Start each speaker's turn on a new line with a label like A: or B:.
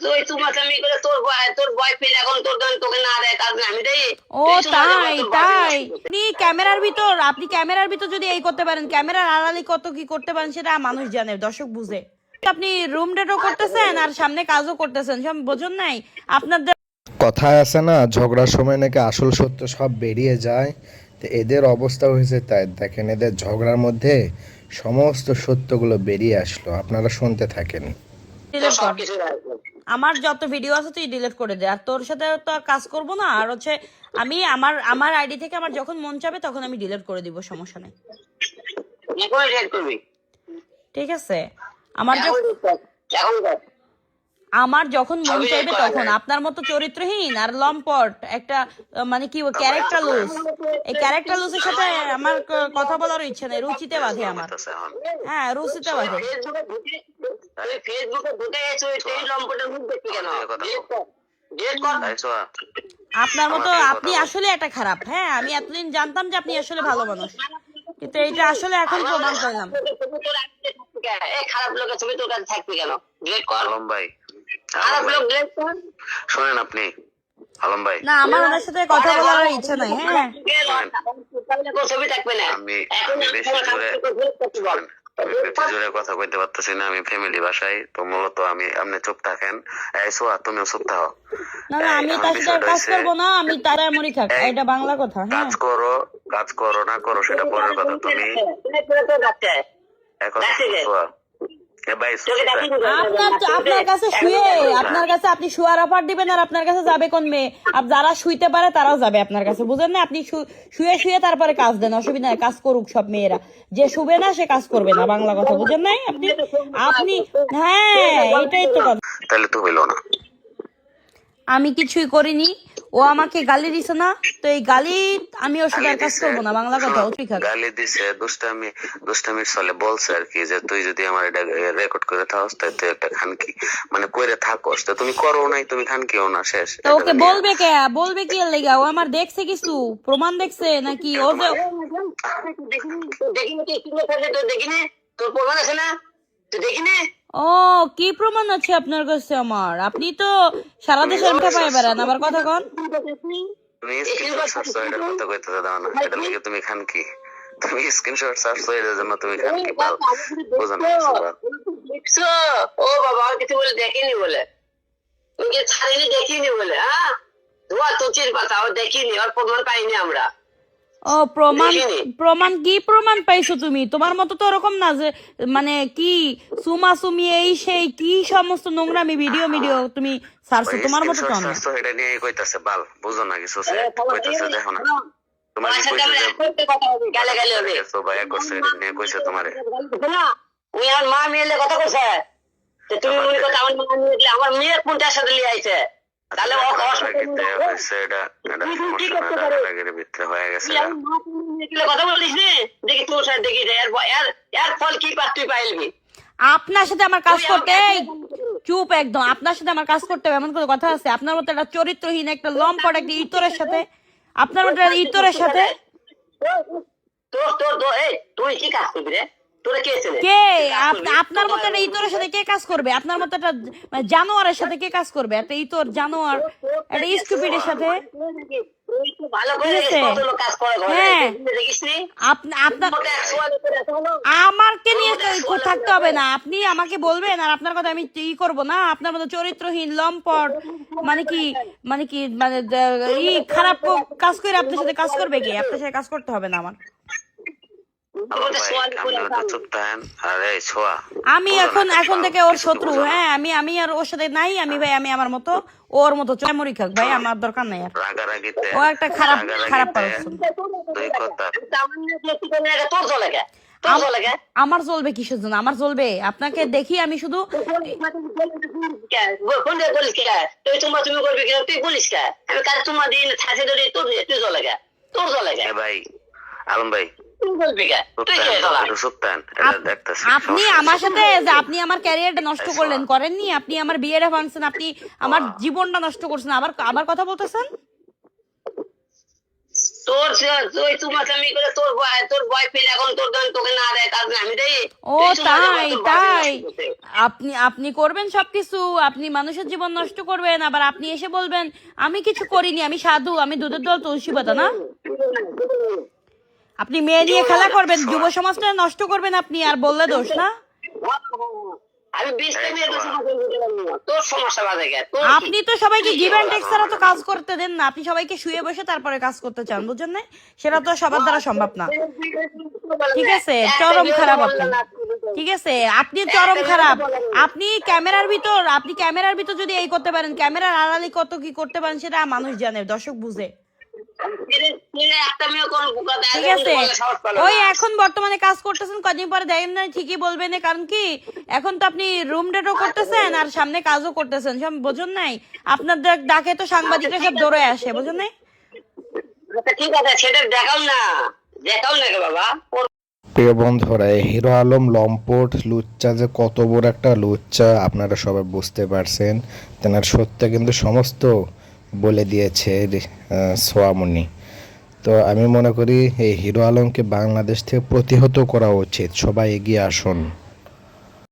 A: তুই চুমাচামি করে তোর বয়ফ্রেন্ড এখন তোকে না দেয় তার আমি দেই।
B: ও তাই তাই আপনি ক্যামেরার ভিতর যদি এই করতে পারেন, ক্যামেরার আড়ালে কত কি করতে পারেন সেটা মানুষ জানে, দর্শক বুঝে। আপনি রুম ডেটও করতেছেন আর সামনে কাজও করতেছেন, সব বোঝেন নাই আপনাদের।
C: কথায় আছে না, ঝগড়ার সময় নাকি আসল সত্য সব বেরিয়ে যায়। তো এদের অবস্থা হয়েছে তাই। দেখেন এদের ঝগড়ার মধ্যে সমস্ত সত্যগুলো বেরিয়ে আসলো, আপনারা শুনতে থাকেন।
B: আমার যত ভিডিও আছে তুই ডিলিট করে দে, আর তোর সাথে তো কাজ করব না। আর হচ্ছে আমি আমার আইডি থেকে আমার যখন মন চাবে তখন আমি ডিলিট করে দিব, সমস্যা নেই। ঠিক আছে, আমার যখন মন চাইবে তখন। আপনার মতো চরিত্রহীন আর লম্পট একটা মানে কি ক্যারেক্টার লুজ, এই ক্যারেক্টার লুজের সাথে আমার কথা বলার ইচ্ছা নেই, রুচিতে বাঁধে আমার। হ্যাঁ, রুচিতে বাঁধে। আপনার মতো আপনি আসলে একটা খারাপ। হ্যাঁ, আমি এতদিন জানতাম যে আপনি আসলে ভালো মানুষ, কিন্তু এটা আসলে এখন প্রমাণ করলাম।
A: খারাপ লোকের ছবি তোর কাছে থাকবে কেন?
D: আলম ভাই শোনেন, আপনি আলম ভাই
B: না, আমার ওনার সাথে কথা বলার ইচ্ছা নাই। হ্যাঁ,
A: ছবি থাকবে না।
D: আমি বেশি জোরে কথা কইতে পারতেছি না, আমি ফ্যামিলি বাসায়। তো মূলত আপনি চুপ থাকেন। এই সোয়া, তুমিও চুপ থাকো।
B: না না, আমি তার সাথে কাজ করবো না, আমি তারা মরি থাক, এটা বাংলা কথা। হ্যাঁ,
D: কাজ করো না করো সেটা পরের কথা। তুমি এখন সোয়া
B: আপনার কাছে শুয়ে আপনি শুয়ার অফার দিবেন, আর আপনার কাছে যাবে কোন মেয়ে? যারা শুইতে পারে তারাও যাবে আপনার কাছে, বুঝেন না? আপনি শুয়ে শুয়ে তারপরে কাজ দেন, অসুবিধা নাই, কাজ করুক সব মেয়েরা। যে শুবে না সে কাজ করবে না, বাংলা কথা, বুঝেন নাই আপনি? হ্যাঁ, এটাই তো কথা।
D: তাহলে তো হইলো না।
B: আমি কিছুই করিনি, ও আমাকে গালি দিছে না, তো এই গালি আমি ওর সাথে কাজ করবো না, বাংলা কথা।
D: গালি দিছে, দুষ্টামির চলে বলছে আর কি, যে তুই যদি আমার এটা রেকর্ড করে থাকস তাই তুই একটা খানকি মানে কইরে থাকস, তো তুমি করো নাই, তুমি খানকিও না, শেষ।
B: তো ওকে বলবে কি লেগা? ও আমার দেখছে কিছু প্রমাণ দেখছে নাকি? ও যে
A: দেখিনি, তোর প্রমাণ আছে না? তুই দেখিনি?
B: ও, কি প্রমাণ আছে আপনার কাছে আমার? আপনি তো সারা দেশের মুখে পাই বেড়ান, আবার কথা কন।
D: তুমি স্ক্রিনশট সার্চ এটার কথা কইতে দাও না, এটা লাগে তুমি খানকি। তুমি স্ক্রিনশট সার্চ এর জন্য তুমি খানকি পাও, বুঝো না?
A: দেখছো? ও বাবা, আর কিছু বলে দেখিনি বলে, তুমি ছাড়িনি দেখিনি বলে। হ্যাঁ, ধোয়া তুচির পাতা, ও দেখিনি, ওর প্রমাণ পাইনি আমরা।
B: ও, প্রমাণ কি প্রমাণ পাইছো তুমি? তোমার মতো তো ওরকম না যে মানে কি সুমি এই সেই কি সমস্ত নোংরামি ভিডিও তুমি সারছো, তোমার মতো তো না।
D: এটা নিয়ে কইতাছে বাল, বুঝো না কিছু কইতাছে, দেখো না তোমার কি কইছে যে
A: গালে গালে হবে
D: তো ভাই করছে, এটা নিয়ে কইছে তোমারে
A: না? ওই আমার মা মেয়েলে কথা কইছে, যে তুমি মনে কথা আমার মা মেয়ে, আমার মেয়ে কোনটার সাথে লিয়ে আইছে, তাহলে ও কথা বলিস নি, দেখি তোর সাথে দেখি এর ফল কি পাস তুই পাইলবি।
B: আপনার সাথে আমার কাজ করতে চুপ একদম। আপনার সাথে আমার কাজ করতে এমন কোনো কথা আছে? আপনার মতো একটা চরিত্রহীন একটা লম্পট একটা ইতরের সাথে, আপনার মতো একটা ইতরের সাথে
A: তুই কি কাজ করবি রে?
B: কে? আপনার মতো একটা ইতরের সাথে কে কাজ করবে? আপনার মতো একটা জানোয়ারের সাথে কে কাজ করবে? একটা ইতর জানোয়ার, একটা স্টুপিডের সাথে। হ্যাঁ, আমাকে নিয়ে থাকতে হবে না, আপনি আমাকে বলবেন আর আপনার কথা আমি ই করবো না। আপনার মতো চরিত্রহীন লম্পট মানে কি খারাপ কাজ করে আপনার সাথে কাজ করবে কি? আপনার সাথে কাজ করতে হবে না আমার। আমি এখন থেকে ওর শত্রু। হ্যাঁ, আমি আর ওর সাথে নাই। আমি আমার মতো, ওর মতো চমরি খাক ভাই, আমার দরকার নাই আর। ও একটা খারাপ পারসন। আমার চলবে কিসের জন্য? আমার চলবে আপনাকে দেখি আমি শুধু
D: আলম ভাই
B: আপনি আমার সাথে আপনি আমার ক্যারিয়ারটা নষ্ট করেননি, আপনি আমার বিয়েটা ভাঙছেন, আপনি আমার জীবনটা নষ্ট করছেন, আবার কথা বলতেছেন।
A: তুই তুমাচামি করে তোর বয়ফ্রেন্ড এখন তোকে না দেয় কাজ না আমি দেই
B: ও তাই আপনি করবেন সবকিছু, আপনি মানুষের জীবন নষ্ট করবেন, আবার আপনি এসে বলবেন আমি কিছু করিনি, আমি সাধু, আমি দুধের দল তুলসী পাতা না। আপনি মেয়ে নিয়ে খেলা করবেন, যুব সমাজটা নষ্ট করবেন আপনি, আর বললে দোষ না।
A: আমি 20টা মেয়ে তোর সমস্যা বাজে গে
B: আপনি তো সবাইকে গিভ এন্ড টেক ছাড়া তো কাজ করতে দেন না, আপনি সবাইকে শুয়ে বসে তারপরে কাজ করতে চান, বুঝছেন না? সেটা তো সবার দ্বারা সম্ভব না। ঠিক আছে, চরম খারাপ আপনি। ঠিক আছে, আপনি চরম খারাপ। আপনি ক্যামেরার ভিতর যদি এই করতে পারেন, ক্যামেরার আড়ালে কত কি করতে পারেন সেটা মানুষ জানে, দর্শক বুঝে। ঠিক আছে, ওই এখন বর্তমানে কাজ করতেছেন, কদিন পরে দেখেন না ঠিকই বলবেন, কারণ কি এখন তো আপনি রুম ডেটও করতেছেন আর সামনে কাজও করতেছেন, সব বোঝেন নাই? আপনার ডাকে তো সাংবাদিকরা সব দৌড়ে আসে, বোঝেন নাই?
A: ঠিক আছে, সেটা দেখাও না বাবা।
C: প্রিয় বন্ধুরা, হিরো আলম লম্পট লুচ্চা যে কত বড় একটা লুচ্চা আপনারা সবাই বুঝতে পারছেন। তেনার সত্য কিন্তু সমস্ত বলে দিয়েছে সোয়ামনি। তো আমি মনে করি এই হিরো আলমকে বাংলাদেশ থেকে প্রতিহত করা উচিত। সবাই এগিয়ে আসুন।